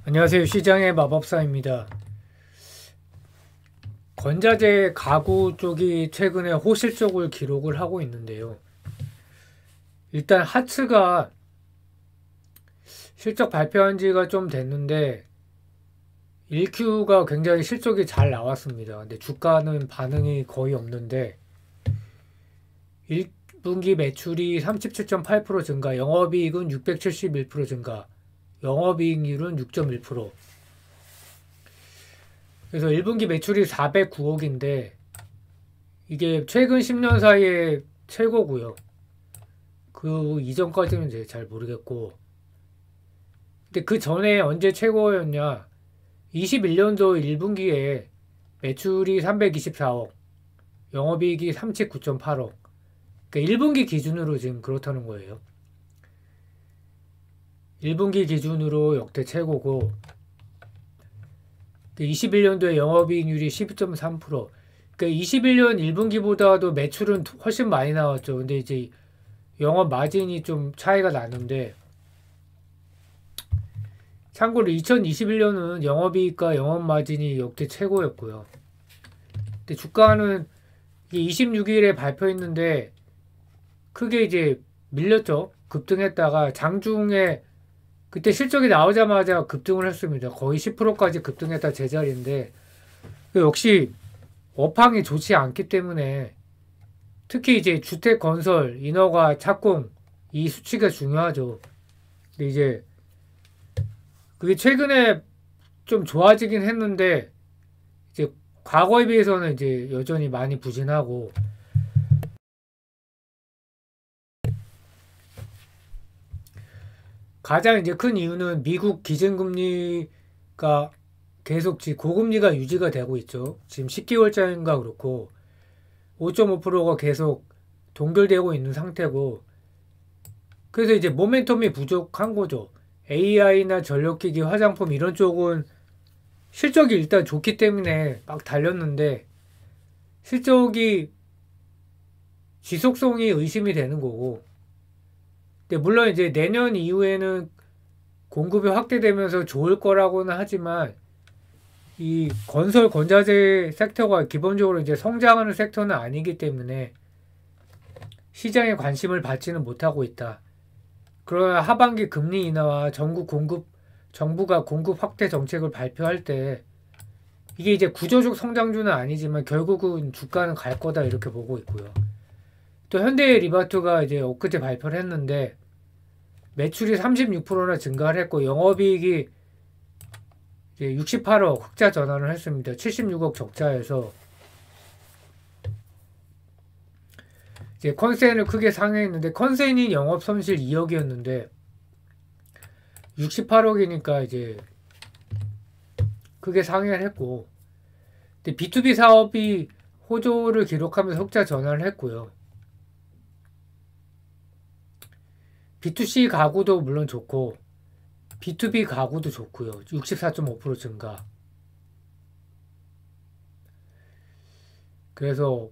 안녕하세요. 시장의 마법사입니다. 건자재 가구 쪽이 최근에 호실적을 기록을 하고 있는데요. 일단 하츠가 실적 발표한 지가 좀 됐는데 1Q가 굉장히 실적이 잘 나왔습니다. 근데 주가는 반응이 거의 없는데 1분기 매출이 37.8% 증가, 영업이익은 671% 증가, 영업이익률은 6.1%. 그래서 1분기 매출이 409억인데 이게 최근 10년 사이에 최고고요. 그 이전까지는 이제 잘 모르겠고. 근데 그 전에 언제 최고였냐? 21년도 1분기에 매출이 324억, 영업이익이 39.8억. 그러니까 1분기 기준으로 지금 그렇다는 거예요. 1분기 기준으로 역대 최고고, 21년도에 영업이익률이 12.3%. 그러니까 21년 1분기보다도 매출은 훨씬 많이 나왔죠. 근데 이제 영업 마진이 좀 차이가 나는데, 참고로 2021년은 영업이익과 영업 마진이 역대 최고였고요. 근데 주가는 26일에 발표했는데 크게 이제 밀렸죠. 급등했다가 장중에 그때 실적이 나오자마자 급등을 했습니다. 거의 10%까지 급등했다 제자리인데 역시 업황이 좋지 않기 때문에 특히 이제 주택 건설, 인허가, 착공 이 수치가 중요하죠. 근데 이제 그게 최근에 좀 좋아지긴 했는데 이제 과거에 비해서는 이제 여전히 많이 부진하고 가장 이제 큰 이유는 미국 기준금리가 계속 고금리가 유지가 되고 있죠. 지금 10개월짜리인가 그렇고 5.5%가 계속 동결되고 있는 상태고 그래서 이제 모멘텀이 부족한 거죠. AI나 전력기기, 화장품 이런 쪽은 실적이 일단 좋기 때문에 막 달렸는데 실적이 지속성이 의심이 되는 거고 근데 물론 이제 내년 이후에는 공급이 확대되면서 좋을 거라고는 하지만 이 건설 건자재 섹터가 기본적으로 이제 성장하는 섹터는 아니기 때문에 시장의 관심을 받지는 못하고 있다. 그러나 하반기 금리 인하와 정부가 공급 확대 정책을 발표할 때 이게 이제 구조적 성장주는 아니지만 결국은 주가는 갈 거다 이렇게 보고 있고요. 또 현대리바트가 이제 엊그제 발표를 했는데 매출이 36%나 증가를 했고 영업이익이 이제 68억 흑자 전환을 했습니다. 76억 적자에서 이제 컨센을 크게 상회했는데 컨센이 영업 손실 2억이었는데 68억이니까 이제 크게 상회를 했고 근데 B2B 사업이 호조를 기록하면서 흑자 전환을 했고요. B2C 가구도 물론 좋고 B2B 가구도 좋고요. 64.5% 증가. 그래서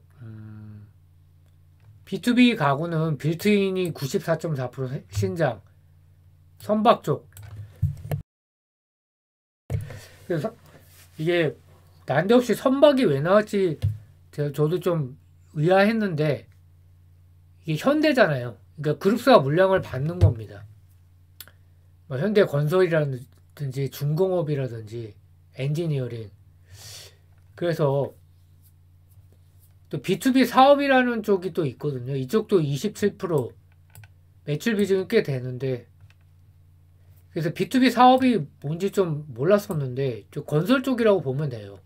B2B 가구는 빌트인이 94.4% 신장. 선박 쪽. 그래서 이게 난데없이 선박이 왜 나왔지 저도 좀 의아했는데 이게 현대잖아요. 그러니까 그룹사가 물량을 받는 겁니다. 뭐 현대건설이라든지 중공업이라든지 엔지니어링. 그래서 또 B2B 사업이라는 쪽이 또 있거든요. 이쪽도 27% 매출 비중이 꽤 되는데 그래서 B2B 사업이 뭔지 좀 몰랐었는데 좀 건설 쪽이라고 보면 돼요.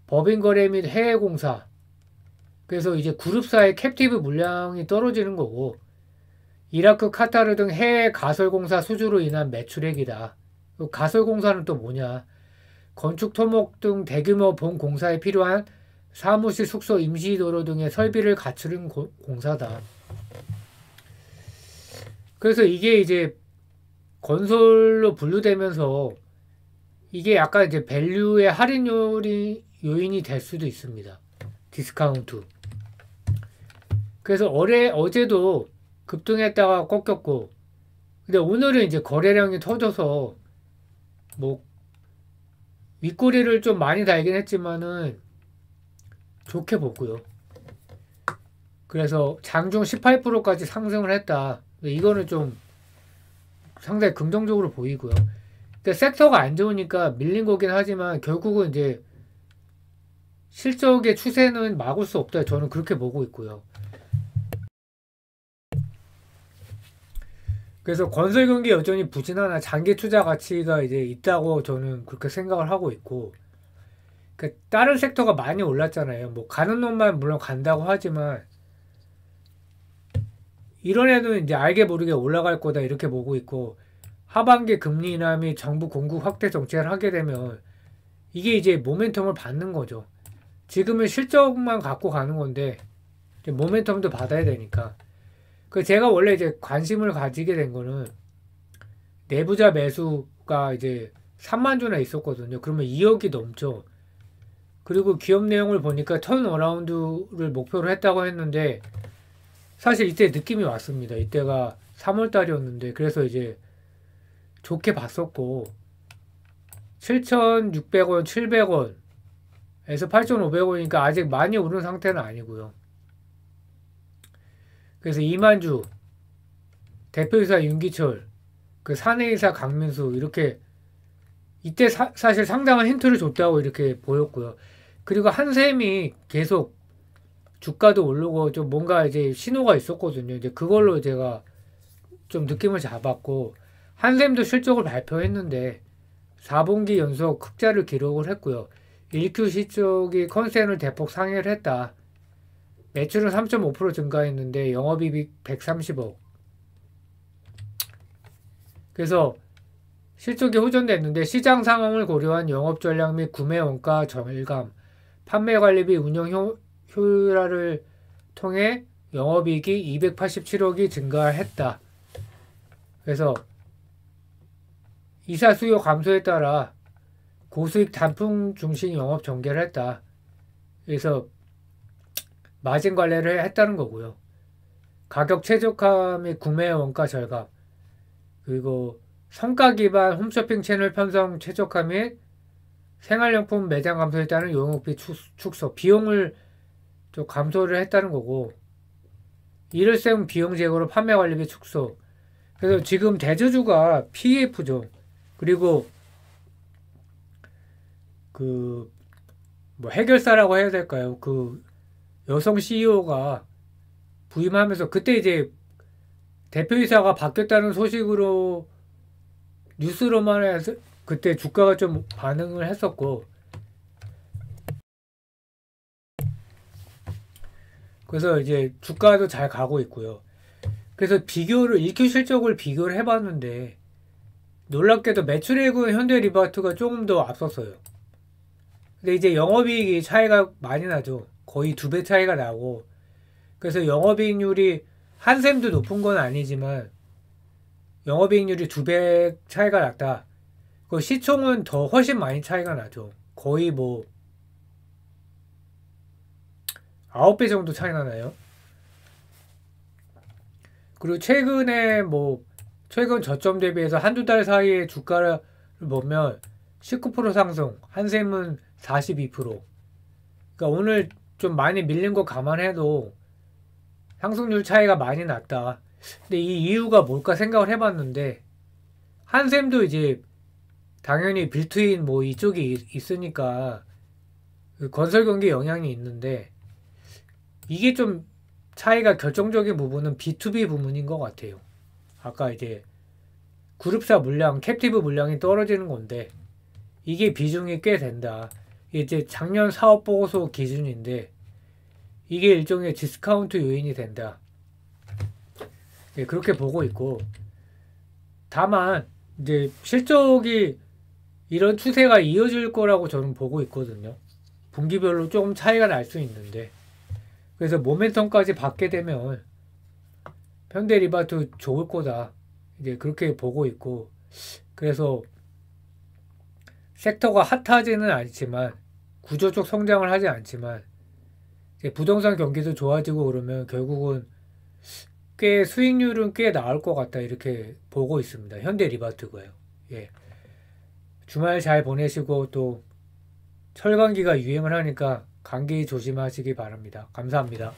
법인거래 및 해외공사. 그래서 이제 그룹사의 캡티브 물량이 떨어지는 거고 이라크, 카타르 등 해외 가설공사 수주로 인한 매출액이다. 가설공사는 또 뭐냐? 건축, 토목 등 대규모 본공사에 필요한 사무실, 숙소, 임시도로 등의 설비를 갖추는 공사다. 그래서 이게 이제 건설로 분류되면서 이게 약간 이제 밸류의 할인 요인이 될 수도 있습니다. 디스카운트. 그래서 어제도 급등했다가 꺾였고 근데 오늘은 이제 거래량이 터져서 뭐 윗꼬리를 좀 많이 달긴 했지만은 좋게 보고요. 그래서 장중 18%까지 상승을 했다. 이거는 좀 상당히 긍정적으로 보이고요. 근데 섹터가 안 좋으니까 밀린 거긴 하지만 결국은 이제 실적의 추세는 막을 수 없다. 저는 그렇게 보고 있고요. 그래서 건설 경기 여전히 부진하나 장기 투자 가치가 이제 있다고 저는 그렇게 생각을 하고 있고, 그러니까 다른 섹터가 많이 올랐잖아요. 뭐 가는 놈만 물론 간다고 하지만 이런 애는 이제 알게 모르게 올라갈 거다 이렇게 보고 있고, 하반기 금리 인하 및 정부 공급 확대 정책을 하게 되면 이게 이제 모멘텀을 받는 거죠. 지금은 실적만 갖고 가는 건데 이제 모멘텀도 받아야 되니까. 그 제가 원래 이제 관심을 가지게 된 거는 내부자 매수가 이제 3만 주나 있었거든요. 그러면 2억이 넘죠. 그리고 기업 내용을 보니까 턴어라운드를 목표로 했다고 했는데 사실 이때 느낌이 왔습니다. 이때가 3월 달이었는데 그래서 이제 좋게 봤었고 7,600원, 700원에서 8,500원이니까 아직 많이 오른 상태는 아니고요. 그래서 이만주, 대표이사 윤기철, 그 사내이사 강민수 이렇게 이때 사실 상당한 힌트를 줬다고 이렇게 보였고요. 그리고 한샘이 계속 주가도 오르고 좀 뭔가 이제 신호가 있었거든요. 이제 그걸로 제가 좀 느낌을 잡았고 한샘도 실적을 발표했는데 4분기 연속 흑자를 기록을 했고요. 1Q 실적이 컨센을 대폭 상회를 했다. 매출은 3.5% 증가했는데 영업이익 130억. 그래서 실적이 호전됐는데 시장 상황을 고려한 영업 전략 및 구매 원가 절감, 판매 관리비 운영 효율화를 통해 영업이익이 287억이 증가했다. 그래서 이사 수요 감소에 따라 고수익 단품 중심 영업 전개를 했다. 그래서 마진 관리를 했다는 거고요. 가격 최적화 및 구매 원가 절감, 그리고 성과 기반 홈쇼핑 채널 편성 최적화 및 생활용품 매장 감소에 따른 용역비 축소, 비용을 좀 감소를 했다는 거고, 일회성 비용 제거로 판매 관리비 축소. 그래서 지금 대주주가 PEF죠. 그리고 그 뭐 해결사라고 해야 될까요? 그 여성 CEO가 부임하면서 그때 이제 대표이사가 바뀌었다는 소식으로 뉴스로만 해서 그때 주가가 좀 반응을 했었고, 그래서 이제 주가도 잘 가고 있고요. 그래서 비교를 1Q 실적을 비교를 해봤는데 놀랍게도 매출액은 현대리바트가 조금 더 앞섰어요. 근데 이제 영업이익이 차이가 많이 나죠. 거의 2배 차이가 나고, 그래서 영업이익률이 한샘도 높은 건 아니지만 영업이익률이 2배 차이가 났다. 그 시총은 더 훨씬 많이 차이가 나죠. 거의 뭐 9배 정도 차이 나나요? 그리고 최근에 뭐 최근 저점 대비해서 한두 달 사이에 주가를 보면 19% 상승, 한샘은 42%. 그러니까 오늘 좀 많이 밀린 거 감안해도 상승률 차이가 많이 났다. 근데 이 이유가 뭘까 생각을 해봤는데 한샘도 이제 당연히 빌트인 뭐 이쪽이 있으니까 그 건설 경기 영향이 있는데 이게 좀 차이가 결정적인 부분은 B2B 부분인 것 같아요. 아까 이제 그룹사 물량, 캡티브 물량이 떨어지는 건데 이게 비중이 꽤 된다. 이제 작년 사업 보고서 기준인데 이게 일종의 디스카운트 요인이 된다. 네, 그렇게 보고 있고, 다만 이제 실적이 이런 추세가 이어질 거라고 저는 보고 있거든요. 분기별로 조금 차이가 날 수 있는데, 그래서 모멘텀까지 받게 되면 현대리바트 좋을 거다. 이제 그렇게 보고 있고, 그래서 섹터가 핫하지는 않지만 구조적 성장을 하지 않지만 이제 부동산 경기도 좋아지고 그러면 결국은 꽤 수익률은 꽤 나을 것 같다 이렇게 보고 있습니다. 현대리바트가요. 예. 주말 잘 보내시고 또 철감기가 유행을 하니까 감기 조심하시기 바랍니다. 감사합니다.